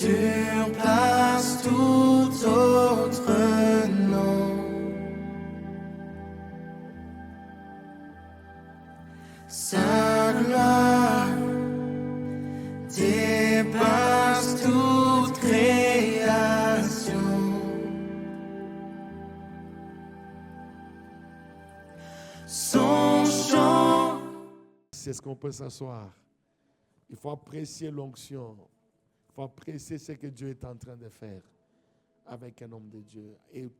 surpasse tout autre nom. Sa gloire dépasse toute création. Son chant. C'est ce qu'on peut s'asseoir. Il faut apprécier l'onction. Il faut apprécier ce que Dieu est en train de faire avec un homme de Dieu. Et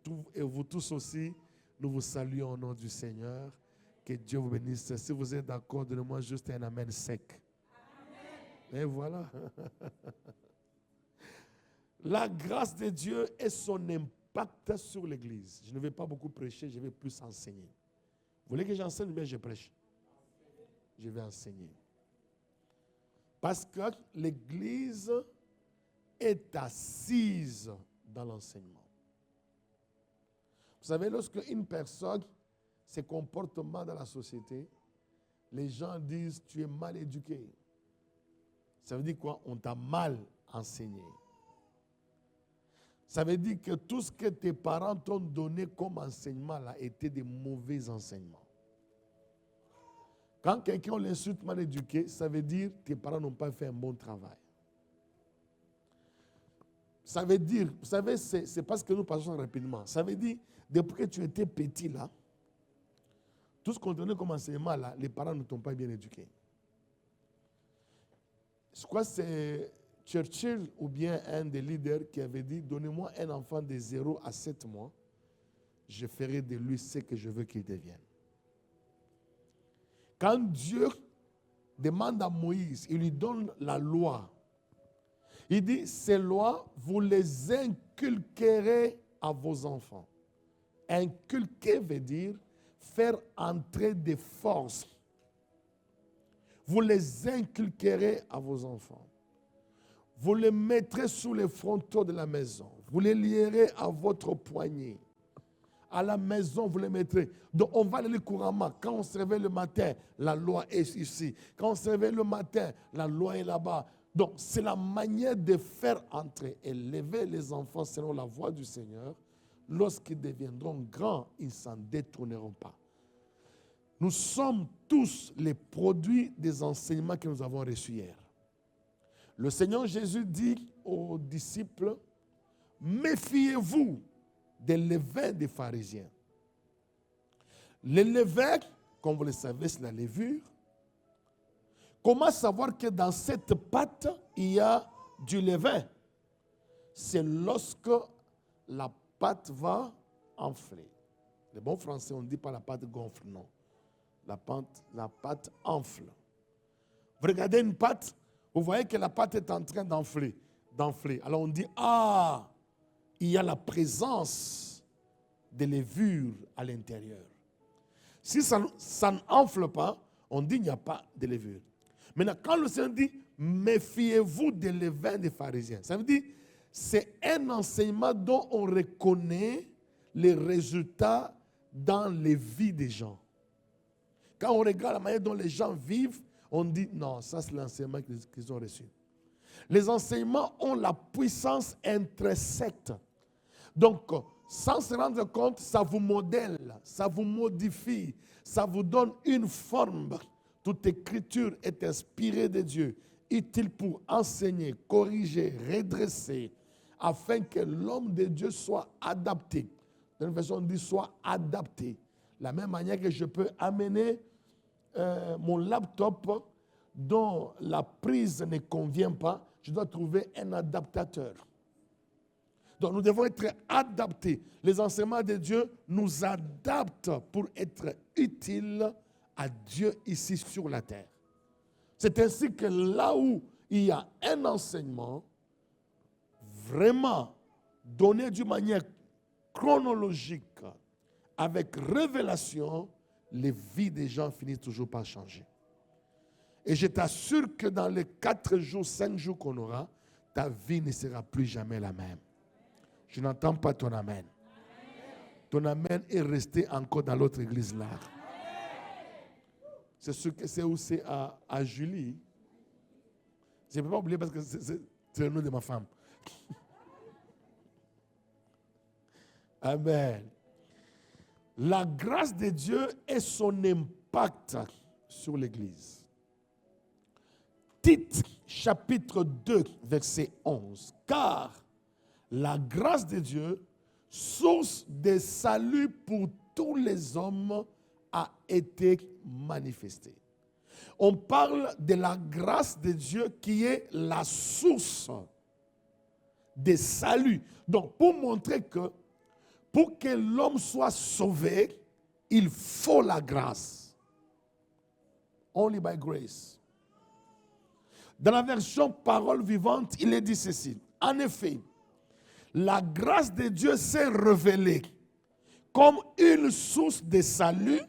vous tous aussi, nous vous saluons au nom du Seigneur. Que Dieu vous bénisse. Si vous êtes d'accord, donnez-moi juste un amen sec. Amen. Et voilà. La grâce de Dieu et son impact sur l'Église. Je ne vais pas beaucoup prêcher, je vais plus enseigner. Vous voulez que j'enseigne ou bien je prêche? Je vais enseigner. Parce que l'Église est assise dans l'enseignement. Vous savez, lorsque une personne se comporte mal dans la société, les gens disent tu es mal éduqué. Ça veut dire quoi? On t'a mal enseigné. Ça veut dire que tout ce que tes parents t'ont donné comme enseignement là était des mauvais enseignements. Quand quelqu'un l'insulte mal éduqué, ça veut dire que tes parents n'ont pas fait un bon travail. Ça veut dire, vous savez, c'est parce que nous passons rapidement. Ça veut dire, depuis que tu étais petit là, tout ce qu'on donnait comme enseignement là, les parents ne t'ont pas bien éduqué. Je crois que c'est Churchill ou bien un des leaders qui avait dit, donnez-moi un enfant de 0 à 7 mois, je ferai de lui ce que je veux qu'il devienne. Quand Dieu demande à Moïse, il lui donne la loi. Il dit, ces lois, vous les inculquerez à vos enfants. Inculquer veut dire faire entrer des forces. Vous les inculquerez à vos enfants. Vous les mettrez sous les frontons de la maison. Vous les lierez à votre poignet. À la maison, vous les mettrez. Donc, on va les lire couramment. Quand on se réveille le matin, la loi est ici. Quand on se réveille le matin, la loi est là-bas. Donc, c'est la manière de faire entrer et lever les enfants selon la voie du Seigneur. Lorsqu'ils deviendront grands, ils ne s'en détourneront pas. Nous sommes tous les produits des enseignements que nous avons reçus hier. Le Seigneur Jésus dit aux disciples, méfiez-vous des levains des pharisiens. Les levains, comme vous le savez, c'est la levure. Comment savoir que dans cette pâte, il y a du levain? C'est lorsque la pâte va enfler. Le bon français, on ne dit pas la pâte gonfle, non. La pâte enfle. Vous regardez une pâte, vous voyez que la pâte est en train d'enfler. Alors on dit, il y a la présence de levure à l'intérieur. Si ça n'enfle pas, on dit qu'il n'y a pas de levure. Maintenant, quand le Seigneur dit, méfiez-vous des levains des pharisiens, ça veut dire, c'est un enseignement dont on reconnaît les résultats dans les vies des gens. Quand on regarde la manière dont les gens vivent, on dit, non, ça c'est l'enseignement qu'ils ont reçu. Les enseignements ont la puissance intrinsèque. Donc, sans se rendre compte, ça vous modèle, ça vous modifie, ça vous donne une forme. Toute écriture est inspirée de Dieu, utile pour enseigner, corriger, redresser, afin que l'homme de Dieu soit adapté. Dans une version, on dit soit adapté. De la même manière que je peux amener mon laptop dont la prise ne convient pas, je dois trouver un adaptateur. Donc nous devons être adaptés. Les enseignements de Dieu nous adaptent pour être utiles à Dieu ici sur la terre. C'est ainsi que là où il y a un enseignement vraiment donné d'une manière chronologique, avec révélation, les vies des gens finissent toujours par changer. Et je t'assure que dans les 4 jours, 5 jours qu'on aura, ta vie ne sera plus jamais la même. Je n'entends pas ton amen. Ton amen est resté encore dans l'autre église là. C'est ce que c'est aussi à Julie. Je ne peux pas oublier parce que c'est le nom de ma femme. Amen. La grâce de Dieu et son impact sur l'Église. Tite, chapitre 2, verset 11. Car la grâce de Dieu, source de salut pour tous les hommes, a été manifestée. On parle de la grâce de Dieu qui est la source de salut. Donc, pour montrer que pour que l'homme soit sauvé, il faut la grâce. Only by grace. Dans la version Parole vivante, il est dit ceci. En effet, la grâce de Dieu s'est révélée comme une source de salut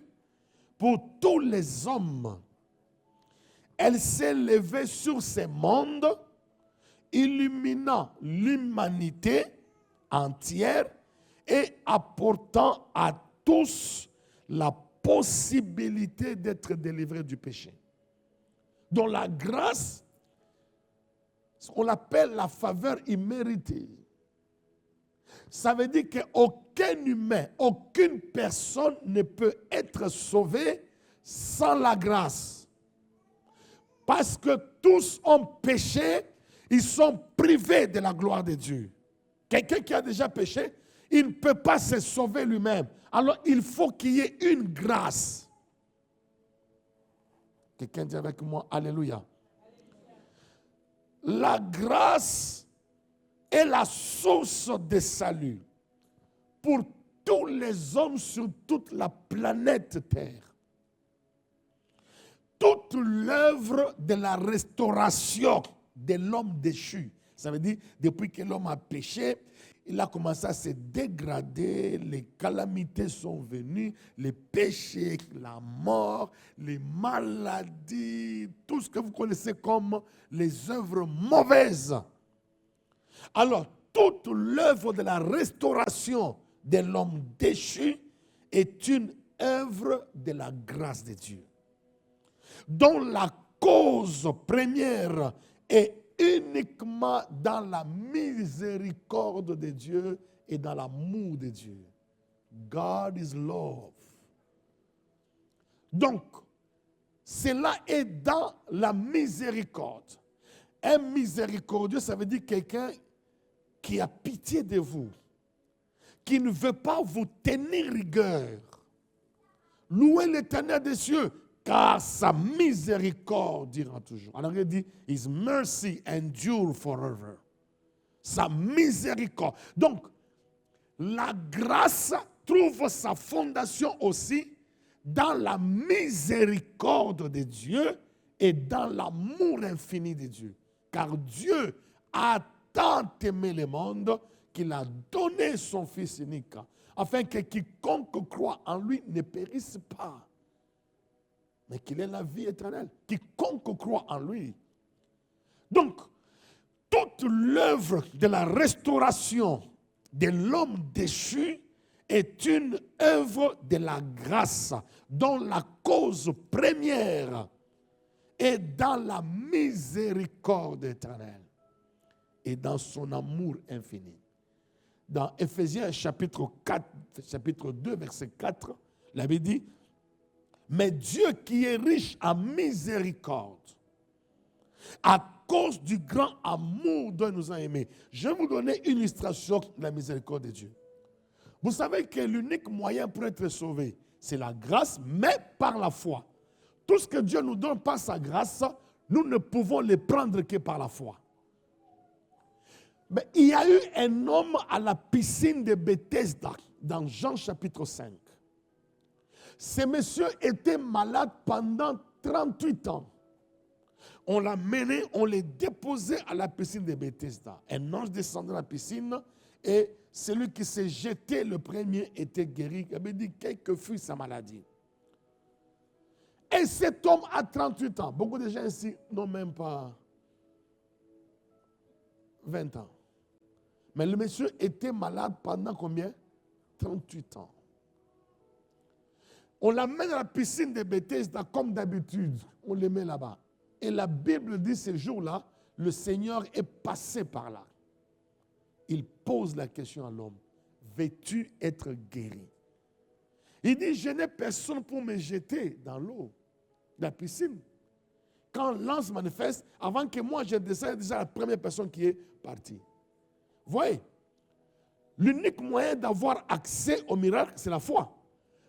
pour tous les hommes. Elle s'est levée sur ce monde, illuminant l'humanité entière et apportant à tous la possibilité d'être délivrés du péché. Donc la grâce, on l'appelle la faveur imméritée. Ça veut dire qu'aucun humain, aucune personne ne peut être sauvée sans la grâce. Parce que tous ont péché, ils sont privés de la gloire de Dieu. Quelqu'un qui a déjà péché, il ne peut pas se sauver lui-même. Alors il faut qu'il y ait une grâce. Quelqu'un dit avec moi, Alléluia. La grâce est la source de salut pour tous les hommes sur toute la planète Terre. Toute l'œuvre de la restauration de l'homme déchu, ça veut dire depuis que l'homme a péché, il a commencé à se dégrader, les calamités sont venues, les péchés, la mort, les maladies, tout ce que vous connaissez comme les œuvres mauvaises. Alors, toute l'œuvre de la restauration de l'homme déchu est une œuvre de la grâce de Dieu, dont la cause première est uniquement dans la miséricorde de Dieu et dans l'amour de Dieu. God is love. Donc, cela est dans la miséricorde. Un miséricordieux, ça veut dire quelqu'un qui a pitié de vous, qui ne veut pas vous tenir rigueur. Louez l'Éternel des cieux, car sa miséricorde dira toujours. Alors il dit, His mercy endure forever. Sa miséricorde. Donc, la grâce trouve sa fondation aussi dans la miséricorde de Dieu et dans l'amour infini de Dieu. Car Dieu a tant aimé le monde qu'il a donné son Fils unique, afin que quiconque croit en lui ne périsse pas, mais qu'il ait la vie éternelle. Quiconque croit en lui. Donc, toute l'œuvre de la restauration de l'homme déchu est une œuvre de la grâce, dont la cause première est dans la miséricorde éternelle et dans son amour infini. Dans Éphésiens chapitre 2, verset 4, la Bible dit, mais Dieu qui est riche en miséricorde, à cause du grand amour dont il nous a aimés. Je vais vous donner une illustration de la miséricorde de Dieu. Vous savez que l'unique moyen pour être sauvé, c'est la grâce, mais par la foi. Tout ce que Dieu nous donne par sa grâce, nous ne pouvons le prendre que par la foi. Mais il y a eu un homme à la piscine de Bethesda, dans Jean chapitre 5. Ce monsieur était malade pendant 38 ans. On l'a mené, on l'a déposé à la piscine de Bethesda. Un ange descendait dans la piscine et celui qui s'est jeté le premier était guéri. Il avait dit quelle que fût sa maladie. Et cet homme a 38 ans. Beaucoup de gens ici n'ont même pas 20 ans. Mais le monsieur était malade pendant combien? 38 ans. On l'amène à la piscine de Bethesda comme d'habitude. On le met là-bas. Et la Bible dit ce jour-là, le Seigneur est passé par là. il pose la question à l'homme, veux-tu être guéri? Il dit, je n'ai personne pour me jeter dans l'eau, dans la piscine. Quand l'ange se manifeste, avant que moi je descende, déjà la première personne qui est partie. Vous voyez, l'unique moyen d'avoir accès au miracle, c'est la foi.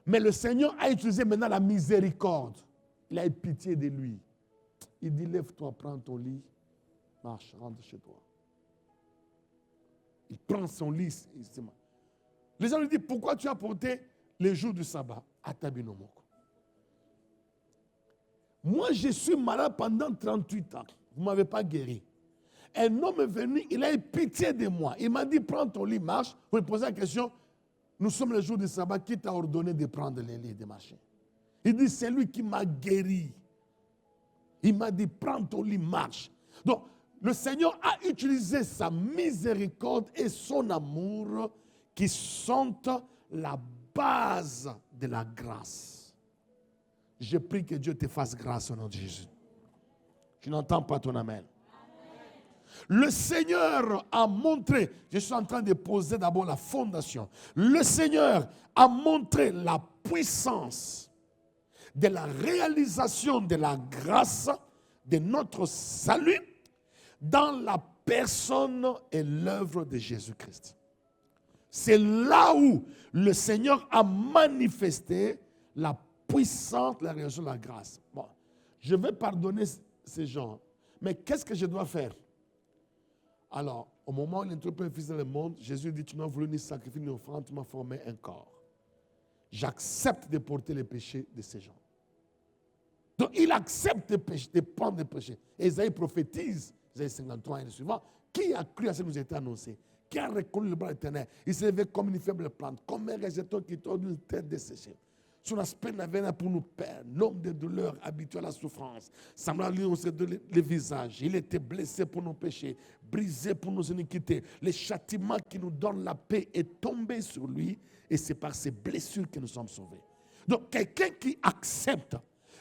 Mais le Seigneur a utilisé maintenant la miséricorde. Il a eu pitié de lui. Il dit, lève-toi, prends ton lit, marche, rentre chez toi. Il prend son lit. Les gens lui disent, pourquoi tu as porté les jours du sabbat à Tabinomoko? Moi, je suis malade pendant 38 ans. Vous ne m'avez pas guéri. Un homme est venu, il a eu pitié de moi. Il m'a dit, prends ton lit, marche. Vous me posez la question, nous sommes le jour du sabbat, qui t'a ordonné de prendre les lits et de marcher? Il dit, c'est lui qui m'a guéri. Il m'a dit, prends ton lit, marche. Donc, le Seigneur a utilisé sa miséricorde et son amour qui sont la base de la grâce. Je prie que Dieu te fasse grâce au nom de Jésus. Tu n'entends pas ton amen. Le Seigneur a montré, je suis en train de poser d'abord la fondation. Le Seigneur a montré la puissance de la réalisation de la grâce de notre salut dans la personne et l'œuvre de Jésus-Christ. C'est là où le Seigneur a manifesté la puissance de la réalisation de la grâce. Bon, je vais pardonner ces gens, mais qu'est-ce que je dois faire? Alors, au moment où il introduit le Fils dans le monde, Jésus dit, tu n'as voulu ni sacrifier ni offrande, tu m'as formé un corps. J'accepte de porter les péchés de ces gens. Donc, il accepte de prendre les péchés. Ésaïe prophétise, Ésaïe 53 et le suivant, qui a cru à ce qui nous a été annoncé? Qui a reconnu le bras éternel? Il s'est levé comme une faible plante, comme un récepteur qui tord une tête desséchée. Son aspect n'avait rien pour nous perdre. L'homme de douleur, habitué à la souffrance, semblable à lui, on s'est donné le visage. Il était blessé pour nos péchés, brisé pour nos iniquités. Le châtiment qui nous donne la paix est tombé sur lui, et c'est par ses blessures que nous sommes sauvés. Donc, quelqu'un qui accepte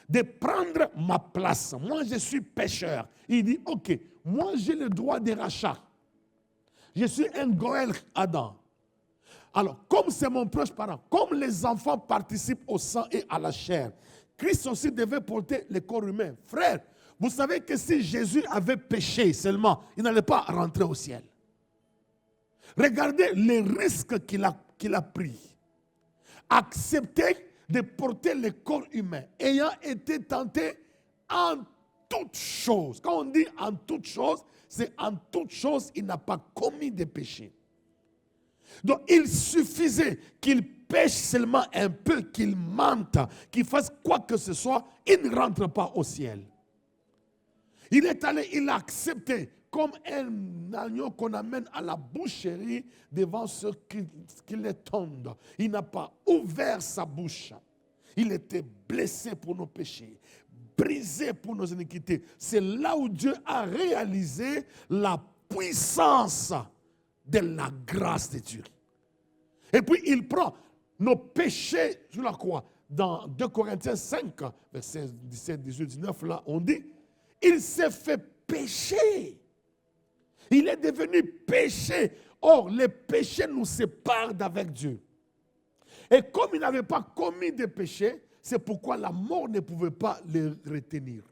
de prendre ma place, moi je suis pécheur, il dit, ok, moi j'ai le droit de rachat. Je suis un Goël Adam. Alors, comme c'est mon proche parent, comme les enfants participent au sang et à la chair, Christ aussi devait porter le corps humain. Frère, vous savez que si Jésus avait péché seulement, il n'allait pas rentrer au ciel. Regardez les risques qu'il a pris. Accepter de porter le corps humain, ayant été tenté en toutes choses. Quand on dit en toutes choses, c'est en toutes choses, il n'a pas commis de péché. Donc, il suffisait qu'il pêche seulement un peu, qu'il mente, qu'il fasse quoi que ce soit, il ne rentre pas au ciel. Il est allé, il a accepté comme un agneau qu'on amène à la boucherie devant ceux qui le tondent. Il n'a pas ouvert sa bouche. Il était blessé pour nos péchés, brisé pour nos iniquités. C'est là où Dieu a réalisé la puissance de la grâce de Dieu. Et puis il prend nos péchés sur la croix. Dans 2 Corinthiens 5, versets 17, 18, 19, là, on dit, il s'est fait pécher. Il est devenu péché. Or, les péchés nous séparent d'avec Dieu. Et comme il n'avait pas commis de péché, c'est pourquoi la mort ne pouvait pas le retenir.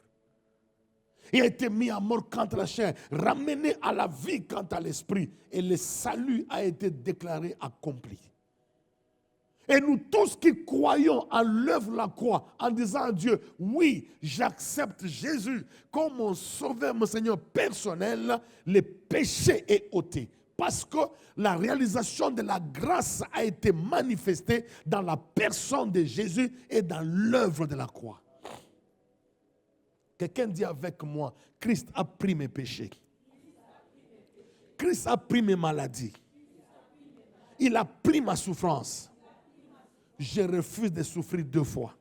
Il a été mis à mort quant à la chair, ramené à la vie quant à l'esprit. Et le salut a été déclaré accompli. Et nous tous qui croyons à l'œuvre de la croix, en disant à Dieu, oui, j'accepte Jésus comme mon sauveur, mon Seigneur personnel, le péché est ôté. Parce que la réalisation de la grâce a été manifestée dans la personne de Jésus et dans l'œuvre de la croix. Quelqu'un dit avec moi, Christ a pris mes péchés. Christ a pris mes maladies. Il a pris ma souffrance. Je refuse de souffrir 2 fois.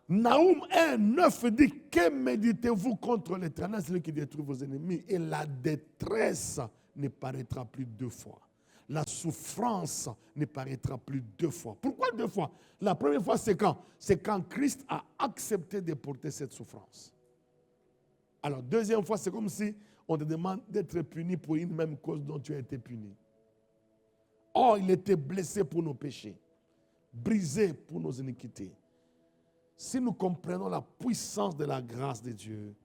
Naoum 1, 9 dit, que méditez-vous contre l'Éternel, celui qui détruit vos ennemis, et la détresse ne paraîtra plus 2 fois. La souffrance ne paraîtra plus 2 fois. Pourquoi 2 fois? La première fois, c'est quand? C'est quand Christ a accepté de porter cette souffrance. Alors, deuxième fois, c'est comme si on te demande d'être puni pour une même cause dont tu as été puni. Or, il était blessé pour nos péchés, brisé pour nos iniquités. Si nous comprenons la puissance de la grâce de Dieu,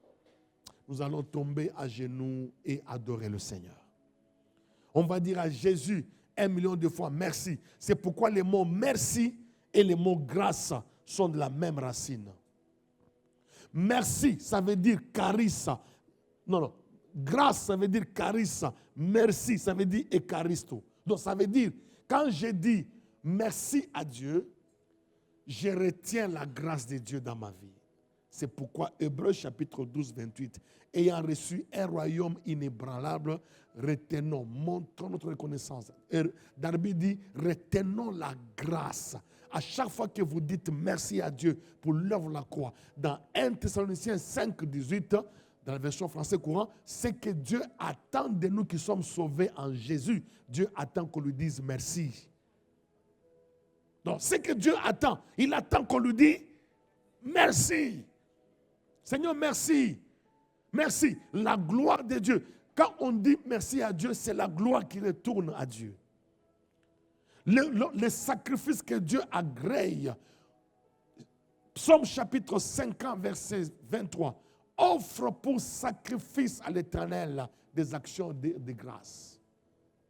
nous allons tomber à genoux et adorer le Seigneur. On va dire à Jésus 1 million de fois merci. C'est pourquoi les mots merci et les mots grâce sont de la même racine. Merci, ça veut dire charis. Non. Grâce, ça veut dire charis. Merci, ça veut dire eucharisto. Donc ça veut dire, quand je dis merci à Dieu, je retiens la grâce de Dieu dans ma vie. C'est pourquoi Hébreux chapitre 12, 28, ayant reçu un royaume inébranlable, retenons, montrons notre reconnaissance. Darby dit, retenons la grâce. À chaque fois que vous dites merci à Dieu pour l'œuvre de la croix, dans 1 Thessaloniciens 5, 18, dans la version française courant, c'est que Dieu attend de nous qui sommes sauvés en Jésus. Dieu attend qu'on lui dise merci. Donc, c'est que Dieu attend. Il attend qu'on lui dise merci. Seigneur, merci. Merci. La gloire de Dieu. Quand on dit merci à Dieu, c'est la gloire qui retourne à Dieu. Le sacrifice que Dieu agrée. Psaume chapitre 50, verset 23. Offre pour sacrifice à l'Éternel des actions de grâce.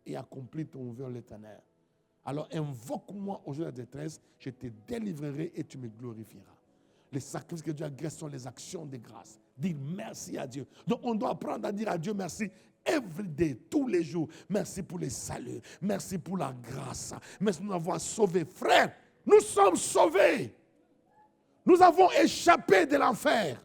Et accomplis ton vœu à l'Éternel. Alors invoque-moi au jour de la détresse, je te délivrerai et tu me glorifieras. Les sacrifices que Dieu agrée sont les actions de grâce. Dire merci à Dieu. Donc on doit apprendre à dire à Dieu merci every day, tous les jours. Merci pour les saluts. Merci pour la grâce. Merci de nous avoir sauvés. Frères, nous sommes sauvés. Nous avons échappé de l'enfer.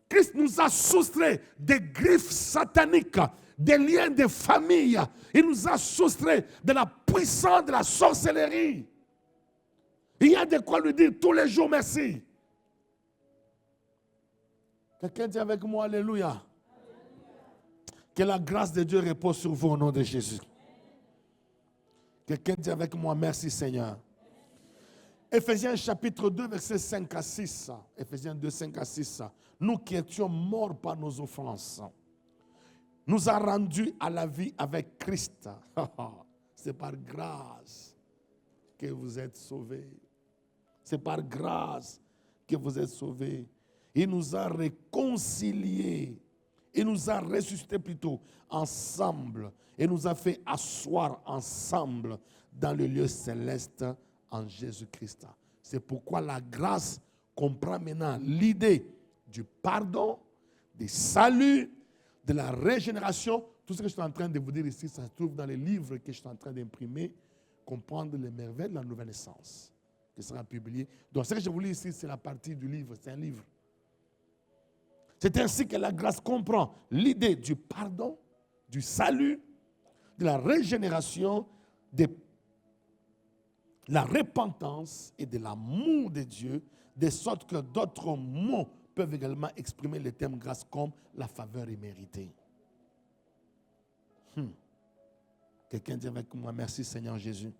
Christ nous a soustrait des griffes sataniques, des liens de famille. Il nous a soustrait de la puissance de la sorcellerie. Il y a de quoi lui dire tous les jours merci. Quelqu'un dit avec moi alléluia. Que la grâce de Dieu repose sur vous au nom de Jésus. Quelqu'un dit avec moi merci Seigneur. Éphésiens chapitre 2, versets 5 à 6. Éphésiens 2, 5 à 6. Nous qui étions morts par nos offenses, nous a rendus à la vie avec Christ. C'est par grâce que vous êtes sauvés. C'est par grâce que vous êtes sauvés. Il nous a réconciliés. Il nous a ressuscités plutôt ensemble. Et nous a fait asseoir ensemble dans le lieu céleste en Jésus-Christ. C'est pourquoi la grâce comprend maintenant l'idée du pardon, du salut, de la régénération. Tout ce que je suis en train de vous dire ici, ça se trouve dans les livres que je suis en train d'imprimer, comprendre les merveilles de la nouvelle naissance, qui sera publié. Donc ce que je vous lis ici, c'est la partie du livre, c'est un livre. C'est ainsi que la grâce comprend l'idée du pardon, du salut, de la régénération, de la repentance et de l'amour de Dieu, de sorte que d'autres mots peuvent également exprimer le terme grâce comme la faveur imméritée. Quelqu'un dit avec moi, merci Seigneur Jésus.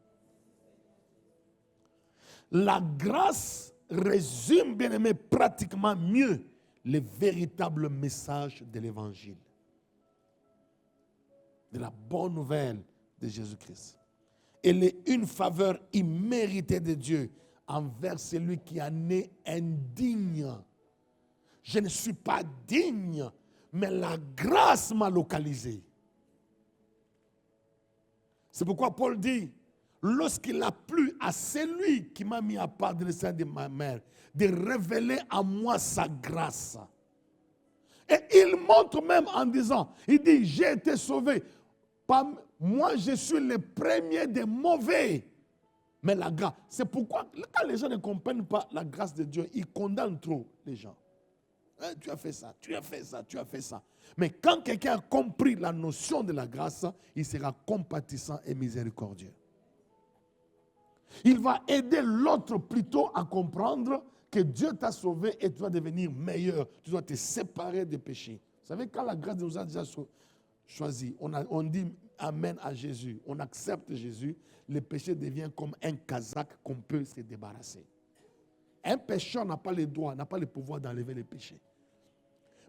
La grâce résume, bien aimé, pratiquement mieux le véritable message de l'évangile, de la bonne nouvelle de Jésus-Christ. Elle est une faveur imméritée de Dieu envers celui qui en est indigne. Je ne suis pas digne, mais la grâce m'a localisé. C'est pourquoi Paul dit, lorsqu'il a plu à celui qui m'a mis à part de sein de ma mère, de révéler à moi sa grâce. Et il montre même en disant, il dit, j'ai été sauvé. Moi, je suis le premier des mauvais. Mais la grâce, c'est pourquoi, quand les gens ne comprennent pas la grâce de Dieu, ils condamnent trop les gens. Hein, tu as fait ça, tu as fait ça, tu as fait ça. Mais quand quelqu'un a compris la notion de la grâce, il sera compatissant et miséricordieux. Il va aider l'autre plutôt à comprendre que Dieu t'a sauvé et tu dois devenir meilleur. Tu dois te séparer des péchés. Vous savez, quand la grâce nous a déjà choisi, on dit Amen à Jésus, on accepte Jésus, le péché devient comme un casaque qu'on peut se débarrasser. Un pécheur n'a pas le droit, n'a pas le pouvoir d'enlever les péchés.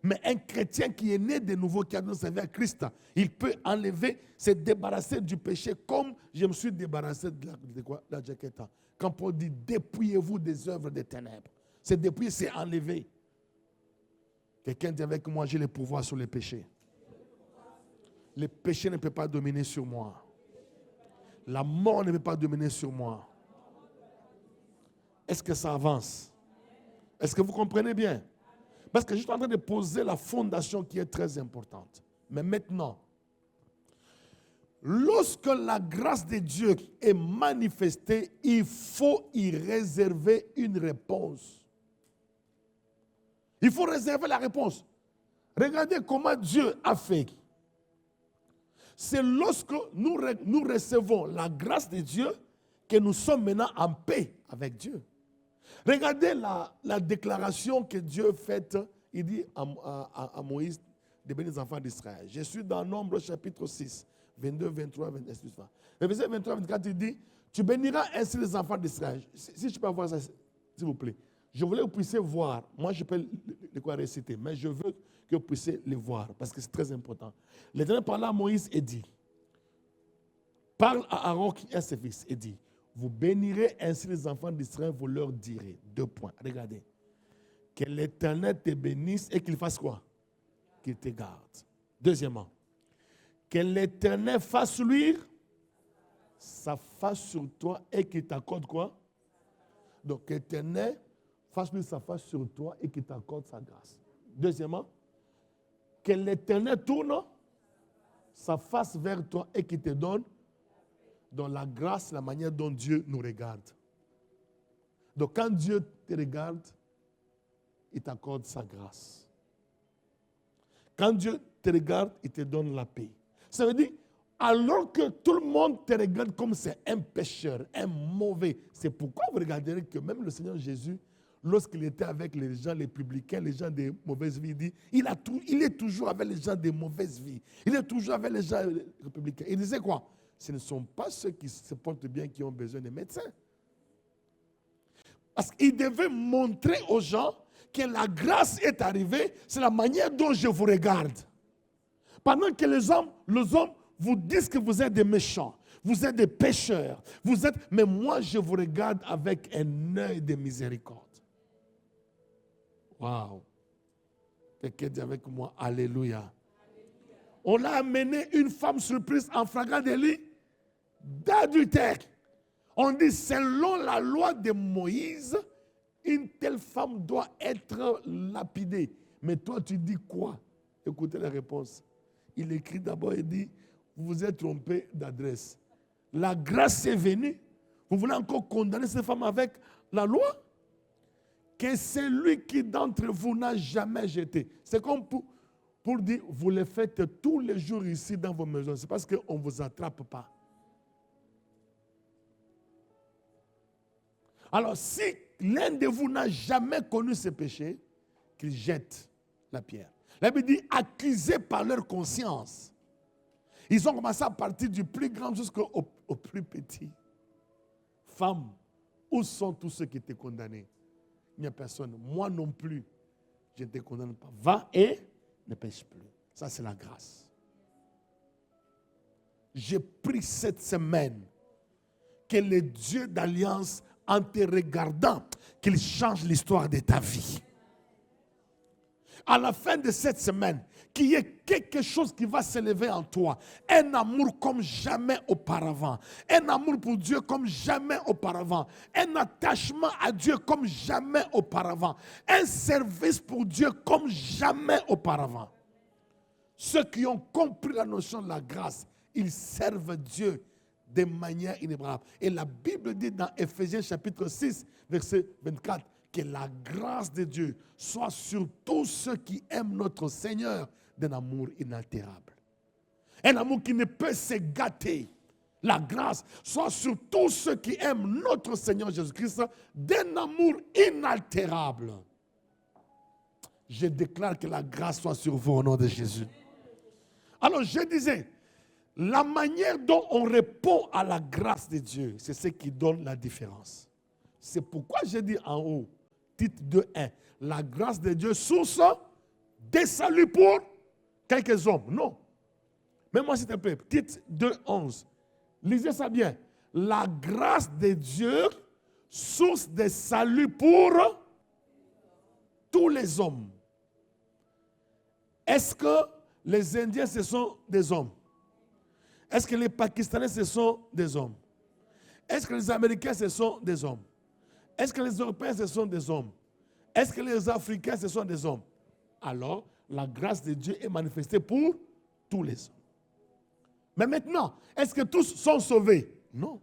Mais un chrétien qui est né de nouveau, qui a donné sa vie à Christ, il peut enlever, se débarrasser du péché comme je me suis débarrassé de la jaquette. Quand Paul dit dépouillez-vous des œuvres des ténèbres. C'est dépouiller, c'est enlever. Quelqu'un dit avec moi, j'ai le pouvoir sur les péchés. Le péché ne peut pas dominer sur moi. La mort ne peut pas dominer sur moi. Est-ce que ça avance? Est-ce que vous comprenez bien? Parce que je suis en train de poser la fondation qui est très importante. Mais maintenant, lorsque la grâce de Dieu est manifestée, il faut y réserver une réponse. Il faut réserver la réponse. Regardez comment Dieu a fait. C'est lorsque nous recevons la grâce de Dieu que nous sommes maintenant en paix avec Dieu. Regardez la déclaration que Dieu fait. Il dit à Moïse de bénir les enfants d'Israël. Je suis dans Nombre chapitre 6, 22, 23, 24. Le verset 23, 24, il dit, tu béniras ainsi les enfants d'Israël. Si je peux avoir ça, s'il vous plaît. Je voulais que vous puissiez voir. Moi, je peux le quoi réciter, mais je veux que vous puissiez le voir parce que c'est très important. L'Éternel parla à Moïse et dit, parle à Aaron qui est ses fils et dit, vous bénirez ainsi les enfants d'Israël, vous leur direz. 2 points. Regardez. Que l'Éternel te bénisse et qu'il fasse quoi? Qu'il te garde. Deuxièmement, que l'Éternel fasse luire sa face sur toi et qu'il t'accorde quoi? Donc, que l'Éternel fasse luire sa face sur toi et qu'il t'accorde sa grâce. Deuxièmement, que l'Éternel tourne sa face vers toi et qu'il te donne dans la grâce, la manière dont Dieu nous regarde. Donc quand Dieu te regarde, il t'accorde sa grâce. Quand Dieu te regarde, il te donne la paix. Ça veut dire, alors que tout le monde te regarde comme c'est un pécheur, un mauvais, c'est pourquoi vous regarderez que même le Seigneur Jésus, lorsqu'il était avec les gens, les publicains, les gens de mauvaise vie, il dit, il est toujours avec les gens de mauvaise vie. Il est toujours avec les gens républicains. Il disait quoi? Ce ne sont pas ceux qui se portent bien qui ont besoin de médecins. Parce qu'il devait montrer aux gens que la grâce est arrivée, c'est la manière dont je vous regarde. Pendant que les hommes vous disent que vous êtes des méchants, vous êtes des pécheurs, mais moi je vous regarde avec un œil de miséricorde. Waouh! Quelqu'un dit avec moi, Alléluia. On a amené une femme surprise en flagrant délit d'adultère. On dit, selon la loi de Moïse, une telle femme doit être lapidée. Mais toi, tu dis quoi? Écoutez la réponse. Il écrit d'abord, il dit, vous vous êtes trompé d'adresse. La grâce est venue. Vous voulez encore condamner cette femme avec la loi? Que celui qui d'entre vous n'a jamais jeté. C'est comme pour dire, vous le faites tous les jours ici dans vos maisons. C'est parce qu'on ne vous attrape pas. Alors, si l'un de vous n'a jamais connu ce péché, qu'il jette la pierre. La Bible dit, accusés par leur conscience. Ils ont commencé à partir du plus grand jusqu'au plus petit. Femme, où sont tous ceux qui étaient condamnés? Il n'y a personne. Moi non plus, je ne te condamne pas. Va et ne pêche plus. Ça, c'est la grâce. J'ai pris cette semaine que le Dieu d'alliance, en te regardant, qu'il change l'histoire de ta vie. À la fin de cette semaine, qu'il y ait quelque chose qui va s'élever en toi. Un amour comme jamais auparavant. Un amour pour Dieu comme jamais auparavant. Un attachement à Dieu comme jamais auparavant. Un service pour Dieu comme jamais auparavant. Ceux qui ont compris la notion de la grâce, ils servent Dieu de manière inébranlable. Et la Bible dit dans Éphésiens chapitre 6, verset 24, que la grâce de Dieu soit sur tous ceux qui aiment notre Seigneur d'un amour inaltérable. Un amour qui ne peut se gâter. La grâce soit sur tous ceux qui aiment notre Seigneur Jésus-Christ d'un amour inaltérable. Je déclare que la grâce soit sur vous au nom de Jésus. Alors je disais, la manière dont on répond à la grâce de Dieu, c'est ce qui donne la différence. C'est pourquoi j'ai dit en haut, titre 2.1, la grâce de Dieu, source des saluts pour quelques hommes. Non. Mais moi, s'il te plaît, Tite 2:11. Lisez ça bien. La grâce de Dieu, source de salut pour tous les hommes. Est-ce que les Indiens, ce sont des hommes? Est-ce que les Pakistanais, ce sont des hommes? Est-ce que les Américains, ce sont des hommes? Est-ce que les Européens, ce sont des hommes? Est-ce que les Africains, ce sont des hommes? Alors, la grâce de Dieu est manifestée pour tous les hommes. Mais maintenant, est-ce que tous sont sauvés? Non.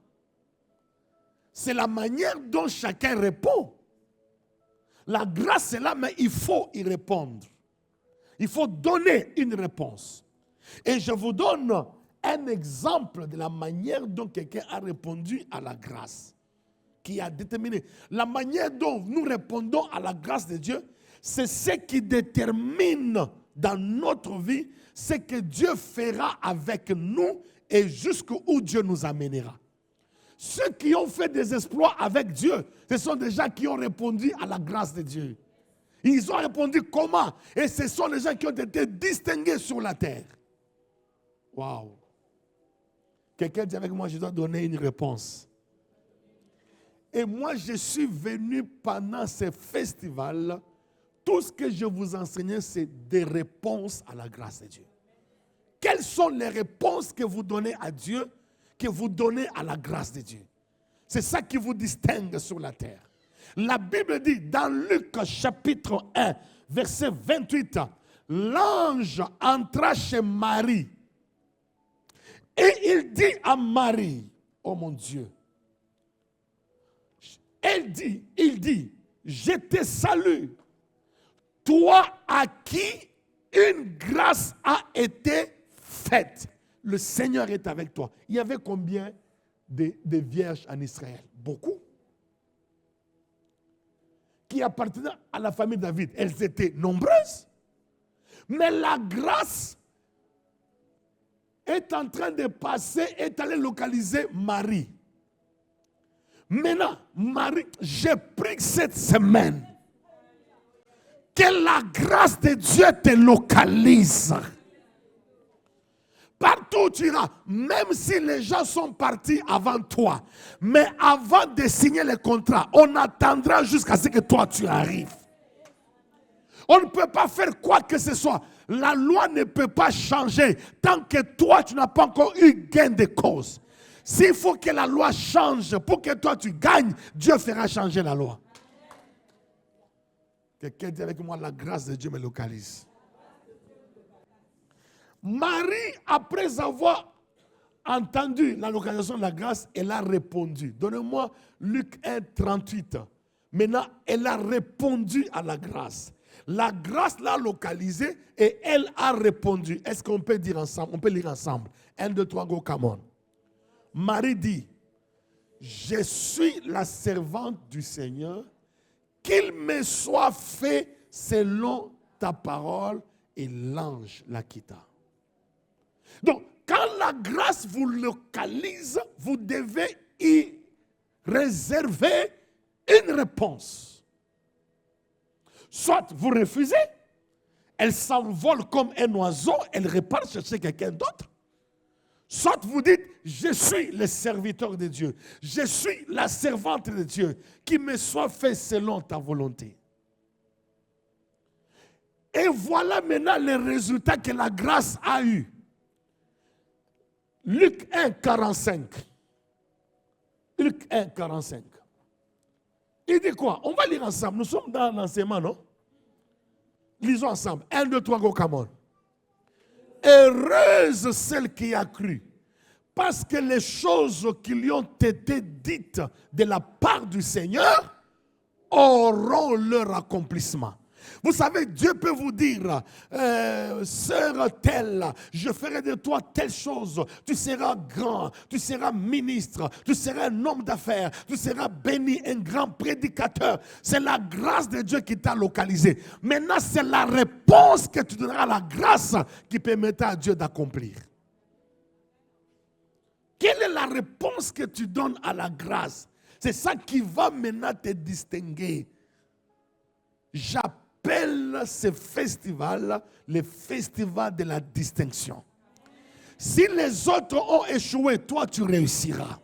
C'est la manière dont chacun répond. La grâce est là, mais il faut y répondre. Il faut donner une réponse. Et je vous donne un exemple de la manière dont quelqu'un a répondu à la grâce, qui a déterminé. La manière dont nous répondons à la grâce de Dieu, c'est ce qui détermine dans notre vie ce que Dieu fera avec nous et jusqu'où Dieu nous amènera. Ceux qui ont fait des exploits avec Dieu, ce sont des gens qui ont répondu à la grâce de Dieu. Ils ont répondu comment? Et ce sont les gens qui ont été distingués sur la terre. Waouh! Quelqu'un dit avec moi, je dois donner une réponse. Et moi, je suis venu pendant ce festival. Tout ce que je vous enseigne, c'est des réponses à la grâce de Dieu. Quelles sont les réponses que vous donnez à Dieu, que vous donnez à la grâce de Dieu? C'est ça qui vous distingue sur la terre. La Bible dit dans Luc chapitre 1, verset 28, l'ange entra chez Marie et il dit à Marie, oh mon Dieu, il dit, je te salue, toi à qui une grâce a été faite. Le Seigneur est avec toi. Il y avait combien de vierges en Israël? Beaucoup. Qui appartenaient à la famille de David. Elles étaient nombreuses. Mais la grâce est en train de passer, est allée localiser Marie. Maintenant, Marie, j'ai pris cette semaine que la grâce de Dieu te localise. Partout où tu iras, même si les gens sont partis avant toi, mais avant de signer le contrat, on attendra jusqu'à ce que toi tu arrives. On ne peut pas faire quoi que ce soit. La loi ne peut pas changer tant que toi tu n'as pas encore eu gain de cause. S'il faut que la loi change pour que toi tu gagnes, Dieu fera changer la loi. Quelqu'un dit avec moi, la grâce de Dieu me localise. Marie, après avoir entendu la localisation de la grâce, elle a répondu. Donnez-moi Luc 1, 38. Maintenant, elle a répondu à la grâce. La grâce l'a localisée et elle a répondu. Est-ce qu'on peut dire ensemble? On peut lire ensemble. 1, 2, 3, go, come on. Marie dit, je suis la servante du Seigneur, qu'il me soit fait selon ta parole, et l'ange la quitta. Donc, quand la grâce vous localise, vous devez y réserver une réponse. Soit vous refusez, elle s'envole comme un oiseau, elle repart chercher quelqu'un d'autre. Soit vous dites, je suis le serviteur de Dieu, je suis la servante de Dieu, qui me soit fait selon ta volonté. Et voilà maintenant les résultats que la grâce a eu. Luc 1, 45. Luc 1, 45. Il dit quoi? On va lire ensemble. Nous sommes dans l'enseignement, non? Lisons ensemble. 1, 2, 3, go, come on. Heureuse celle qui a cru, parce que les choses qui lui ont été dites de la part du Seigneur auront leur accomplissement. Vous savez, Dieu peut vous dire, sœur telle, je ferai de toi telle chose. Tu seras grand, tu seras ministre, tu seras un homme d'affaires, tu seras béni, un grand prédicateur. C'est la grâce de Dieu qui t'a localisé. Maintenant, c'est la réponse que tu donneras à la grâce qui permettra à Dieu d'accomplir. Quelle est la réponse que tu donnes à la grâce? C'est ça qui va maintenant te distinguer. J'appelle appelle ce festival le festival de la distinction. Si les autres ont échoué, toi tu réussiras.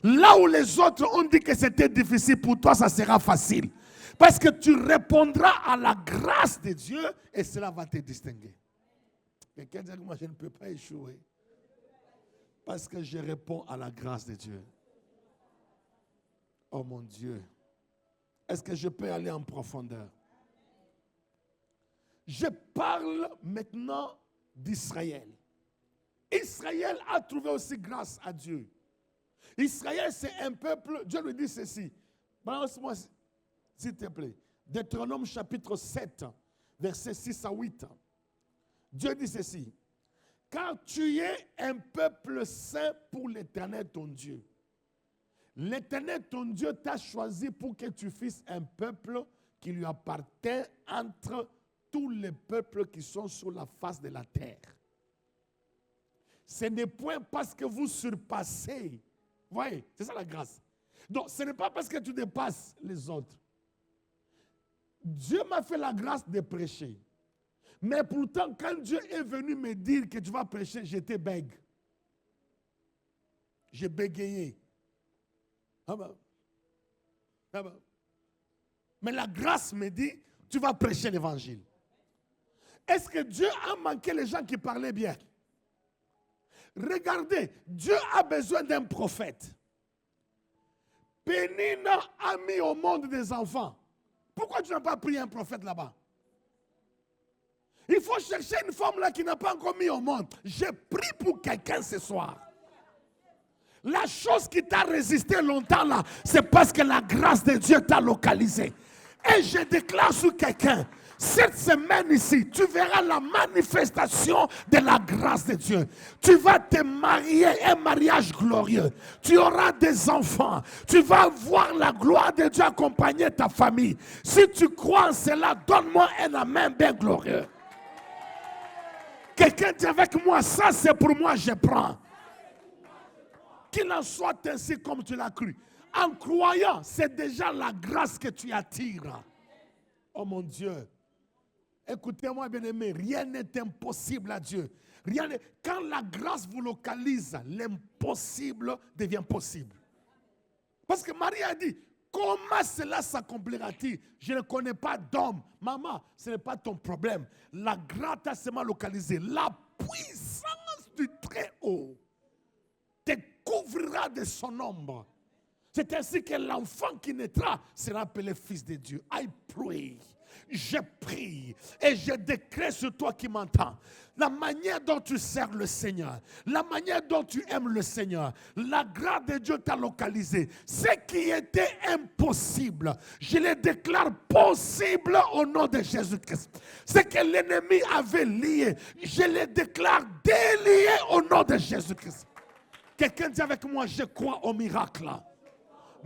Là où les autres ont dit que c'était difficile, pour toi ça sera facile. Parce que tu répondras à la grâce de Dieu et cela va te distinguer. Quelqu'un dit que moi je ne peux pas échouer. Parce que je réponds à la grâce de Dieu. Oh mon Dieu. Est-ce que je peux aller en profondeur? Je parle maintenant d'Israël. Israël a trouvé aussi grâce à Dieu. Israël, c'est un peuple, Dieu lui dit ceci. Balance-moi, s'il te plaît. Deutéronome chapitre 7, versets 6 à 8. Dieu dit ceci. Car tu es un peuple saint pour l'Éternel ton Dieu. L'Éternel ton Dieu t'a choisi pour que tu fasses un peuple qui lui appartient entre tous les peuples qui sont sur la face de la terre. Ce n'est point parce que vous surpassez. Vous voyez, c'est ça la grâce. Donc, ce n'est pas parce que tu dépasses les autres. Dieu m'a fait la grâce de prêcher. Mais pourtant, quand Dieu est venu me dire que tu vas prêcher, j'étais bègue. J'ai bégayé. Ah ben. Ah ben. Mais la grâce me dit, tu vas prêcher l'évangile. Est-ce que Dieu a manqué les gens qui parlaient bien? Regardez, Dieu a besoin d'un prophète. Pénina a mis au monde des enfants. Pourquoi tu n'as pas pris un prophète là-bas? Il faut chercher une femme là qui n'a pas encore mis au monde. J'ai pris pour quelqu'un ce soir. La chose qui t'a résisté longtemps là, c'est parce que la grâce de Dieu t'a localisé. Et je déclare sur quelqu'un, cette semaine ici, tu verras la manifestation de la grâce de Dieu. Tu vas te marier, un mariage glorieux. Tu auras des enfants. Tu vas voir la gloire de Dieu accompagner ta famille. Si tu crois en cela, donne-moi un amen bien glorieux. Quelqu'un dit avec moi, ça c'est pour moi, je prends. Qu'il en soit ainsi comme tu l'as cru. En croyant, c'est déjà la grâce que tu attires. Oh mon Dieu. Écoutez-moi bien aimé, rien n'est impossible à Dieu. Quand la grâce vous localise, l'impossible devient possible. Parce que Marie a dit, comment cela s'accomplira-t-il? Je ne connais pas d'homme. Maman, ce n'est pas ton problème. La grâce t'a seulement localisé. La puissance du Très-Haut te couvrira de son ombre. C'est ainsi que l'enfant qui naîtra sera appelé fils de Dieu. I pray. Je prie et je décrète sur toi qui m'entends. La manière dont tu sers le Seigneur, la manière dont tu aimes le Seigneur, la grâce de Dieu t'a localisé. Ce qui était impossible, je le déclare possible au nom de Jésus-Christ. Ce que l'ennemi avait lié, je le déclare délié au nom de Jésus-Christ. Quelqu'un dit avec moi, je crois au miracle.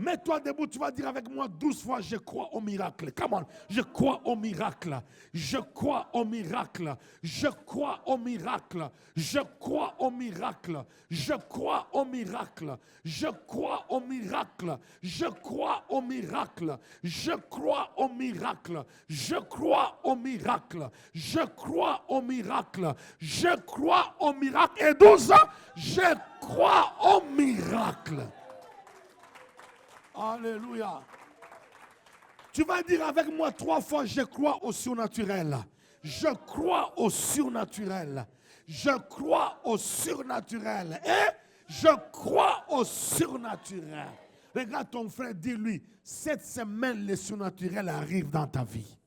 Mets-toi debout, tu vas dire avec moi 12 fois, je crois au miracle. Come on, je crois au miracle. Je crois au miracle. Je crois au miracle. Je crois au miracle. Je crois au miracle. Je crois au miracle. Je crois au miracle. Je crois au miracle. Je crois au miracle. Je crois au miracle. Je crois au miracle. Et 12 ans, je crois au miracle. Alléluia. Tu vas dire avec moi 3 fois, je crois au surnaturel. Je crois au surnaturel. Je crois au surnaturel. Et je crois au surnaturel. Regarde ton frère, dis-lui, cette semaine, le surnaturel arrive dans ta vie.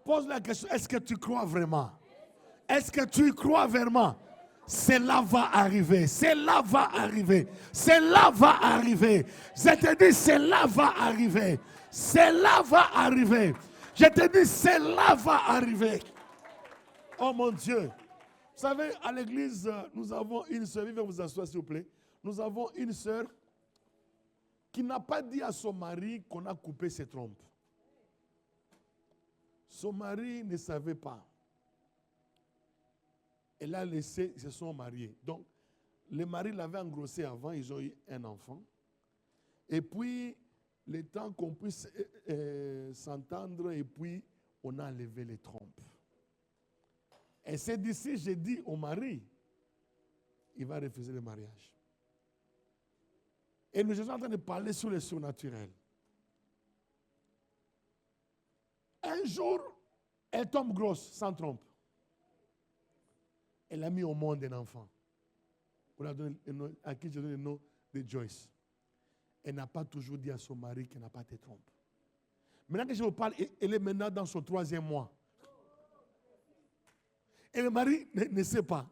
Pose la question, est-ce que tu crois vraiment? Est-ce que tu crois vraiment? Cela va arriver, cela va arriver, cela va arriver. Je te dis, cela va arriver, cela va arriver. Je te dis, cela va arriver. Oh mon Dieu. Vous savez, à l'église, nous avons une sœur, veuillez vous asseoir s'il vous plaît. Nous avons une sœur qui n'a pas dit à son mari qu'on a coupé ses trompes. Son mari ne savait pas. Elle a laissé, ils se sont mariés. Donc, le mari l'avait engrossé avant, ils ont eu un enfant. Et puis, le temps qu'on puisse s'entendre et puis on a enlevé les trompes. Et c'est d'ici, j'ai dit au mari, il va refuser le mariage. Et nous sommes en train de parler sur le surnaturel. Un jour, elle tombe grosse, sans trompe. Elle a mis au monde un enfant. À qui je donne le nom de Joyce. Elle n'a pas toujours dit à son mari qu'elle n'a pas de trompe. Maintenant que je vous parle, elle est maintenant dans son 3e mois. Et le mari ne sait pas.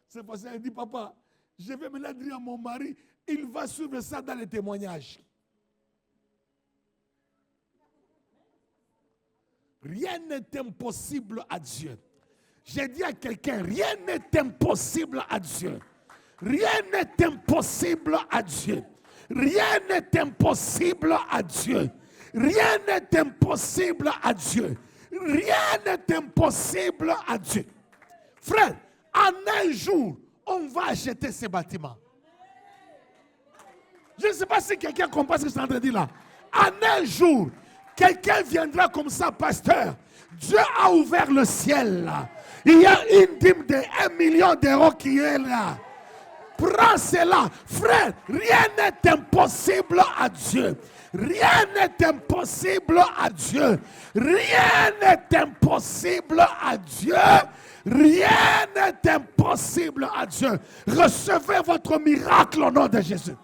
C'est parce qu'elle dit, papa, je vais maintenant dire à mon mari, il va suivre ça dans les témoignages. Rien n'est impossible à Dieu. J'ai dit à quelqu'un, rien n'est impossible à Dieu. Rien n'est impossible à Dieu. Rien n'est impossible à Dieu. Rien n'est impossible à Dieu. Rien n'est impossible à Dieu. Frère, en un jour, on va acheter ces bâtiments. Je ne sais pas si quelqu'un comprend ce que je suis en train de dire là. En un jour, quelqu'un viendra comme ça, pasteur. Dieu a ouvert le ciel là. Il y a une dîme de 1 million d'euros qui est là. Prends cela. Frère, rien n'est impossible à Dieu. Rien n'est impossible à Dieu. Rien n'est impossible à Dieu. Rien n'est impossible à Dieu. Recevez votre miracle au nom de Jésus.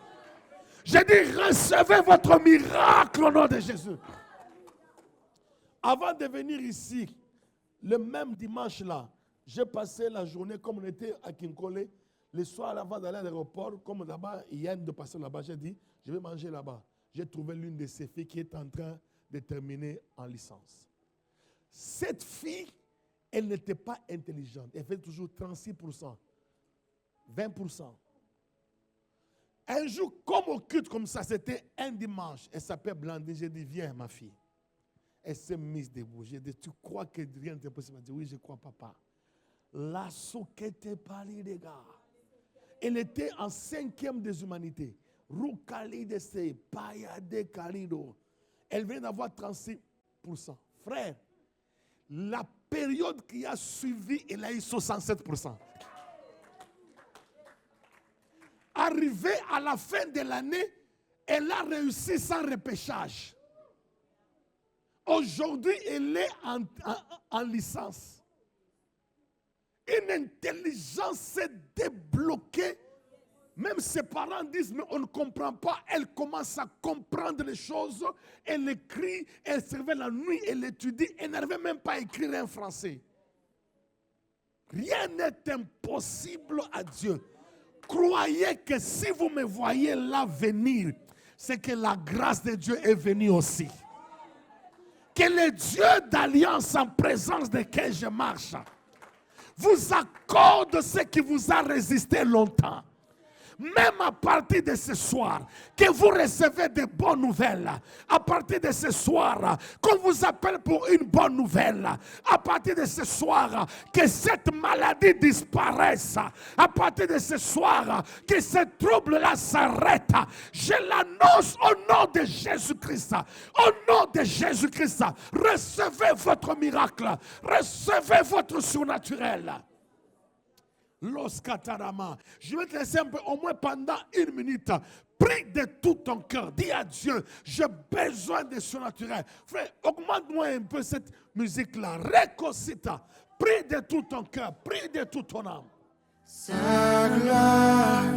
J'ai dit, recevez votre miracle au nom de Jésus. Avant de venir ici, le même dimanche là, j'ai passé la journée comme on était à Kinkole. Le soir avant d'aller à l'aéroport, comme là-bas, il y a une de passer là-bas, j'ai dit, je vais manger là-bas. J'ai trouvé l'une de ces filles qui est en train de terminer en licence. Cette fille, elle n'était pas intelligente. Elle fait toujours 36%, 20%. Un jour, comme au culte comme ça, c'était un dimanche. Elle s'appelle Blandine. J'ai dit, viens ma fille. Elle s'est mise debout. J'ai dit, tu crois que rien n'est possible? Elle dit, oui, je crois, papa. La souquette pali, les gars. Elle était en 5e des humanités. Elle vient d'avoir 36%. Frère, la période qui a suivi, elle a eu 67%. Arrivée à la fin de l'année, elle a réussi sans repêchage. Aujourd'hui, elle est en licence. Une intelligence s'est débloquée. Même ses parents disent, mais on ne comprend pas. Elle commence à comprendre les choses. Elle écrit, elle servait la nuit, elle étudie. Elle n'arrivait même pas à écrire en français. Rien n'est impossible à Dieu. Croyez que si vous me voyez là venir, c'est que la grâce de Dieu est venue aussi. Que le Dieu d'alliance en présence de qui je marche vous accorde ce qui vous a résisté longtemps. Même à partir de ce soir, que vous recevez de bonnes nouvelles, à partir de ce soir, qu'on vous appelle pour une bonne nouvelle, à partir de ce soir, que cette maladie disparaisse, à partir de ce soir, que ce trouble-là s'arrête. Je l'annonce au nom de Jésus-Christ. Au nom de Jésus-Christ, recevez votre miracle, recevez votre surnaturel. Je vais te laisser un peu, au moins pendant 1 minute. Prie de tout ton cœur. Dis à Dieu, j'ai besoin de surnaturel. Frère, augmente-moi un peu cette musique-là. Récocita. Prie de tout ton cœur. Prie de toute ton âme. Sa gloire